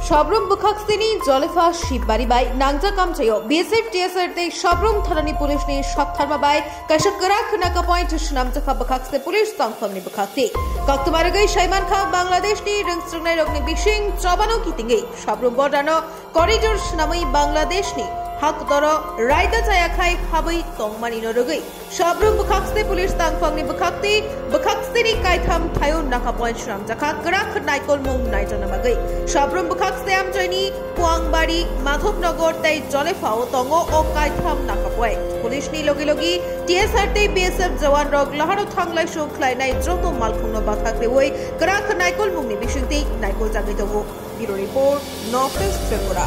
Shabrum Bukhakstini, Jolifa, Shibari by Nangja Kamchayo, BSF TSR, Shabrum Tharani Police, Shotharma by Kashakarak Naka Point, Shnamjaka Bukhakste Police, Tangfamni Bukhakti, Kaktumaragai, Shaiman Kha, Bangladesh, Ringstrunai Rogni Bishing, Chabano Kitingi, Shabrum Bordano, Corridor Shnami, Bangladesh. Hakdoro, Raida Tayakai, Habi, Tongmani Norogui, Shabrum Bukhakste Police Tangfamni Bukhakti, Bukhakstini Kaitam, Tayo Naka Point Shram, Jaka, Grak, Naikol Mum, Naitanamagi, Shabrum Bukhakste Amjani, Puangbari, Mathop Nogor, Tai Jolefao, Tongo, O Kaitam Nakapoy, Police Ni Logi, TSR, BSF, Jawan Rog, Laharo Tanglai Show, Klainai, Joto Malkuno Bakhakte Way, Grak, Naikol Mumi Bishuti, Naikol Jagitovo, Bureau Report, Northeast Tripura.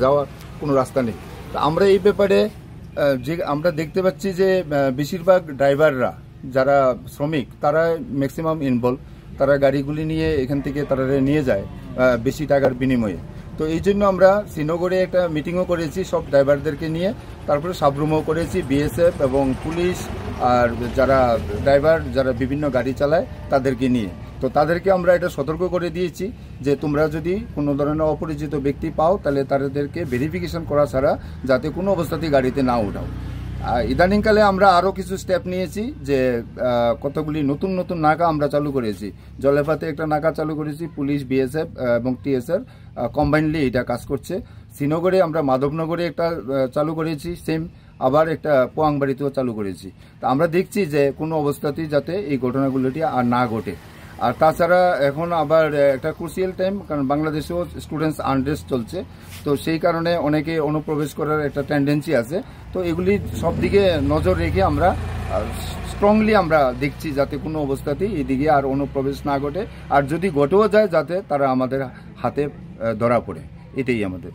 যাওয়ার কোনো রাস্তা নেই। তো আমরা এই ব্যাপারে যে আমরা দেখতে পাচ্ছি যে বেশিরভাগ ড্রাইভাররা যারা শ্রমিক তারা ম্যাক্সিমাম ইনভলভ, তারা গাড়িগুলি নিয়ে এখান থেকে তারা নিয়ে যায় বেশি টাকার বিনিময়ে। তো এই জন্য আমরা শ্রীনগরে একটা মিটিংও করেছি সব ড্রাইভারদেরকে নিয়ে, তারপরে সাবরুমও করেছি বিএসএফ এবং পুলিশ আর যারা ড্রাইভার যারা বিভিন্ন গাড়ি চালায় তাদেরকে নিয়ে। তো তাদেরকে আমরা এটা সতর্ক করে দিয়েছি যে তোমরা যদি কোনো ধরনের অপরিচিত ব্যক্তি পাও তাহলে তাদেরকে ভেরিফিকেশন করা ছাড়া যাতে কোনো অবস্থাতেই গাড়িতে না উঠাও। ইদানিংকালে আমরা আরও কিছু স্টেপ নিয়েছি যে কতগুলি নতুন নতুন নাকা আমরা চালু করেছি। জলেফাতে একটা নাকা চালু করেছি, পুলিশ বিএসএফ এবং টিএসআর কম্বাইনলি এটা কাজ করছে। শ্রীনগরে আমরা মাধবনগরে একটা চালু করেছি, সেম আবার একটা পোয়াংবাড়িতেও চালু করেছি। তা আমরা দেখছি যে কোনো অবস্থাতেই যাতে এই ঘটনাগুলোটি আর না ঘটে। আর তাছাড়া এখন আবার একটা ক্রুশিয়াল টাইম, কারণ বাংলাদেশেও স্টুডেন্টস আনরেস্ট চলছে, তো সেই কারণে অনেকে অনুপ্রবেশ করার একটা টেন্ডেন্সি আছে। তো এগুলি সব দিকে নজর রেখে আমরা স্ট্রংলি আমরা দেখছি যাতে কোনো অবস্থাতেই এদিকে আর অনুপ্রবেশ না ঘটে, আর যদি ঘটেও যায় যাতে তারা আমাদের হাতে ধরা পড়ে, এটাই আমাদের।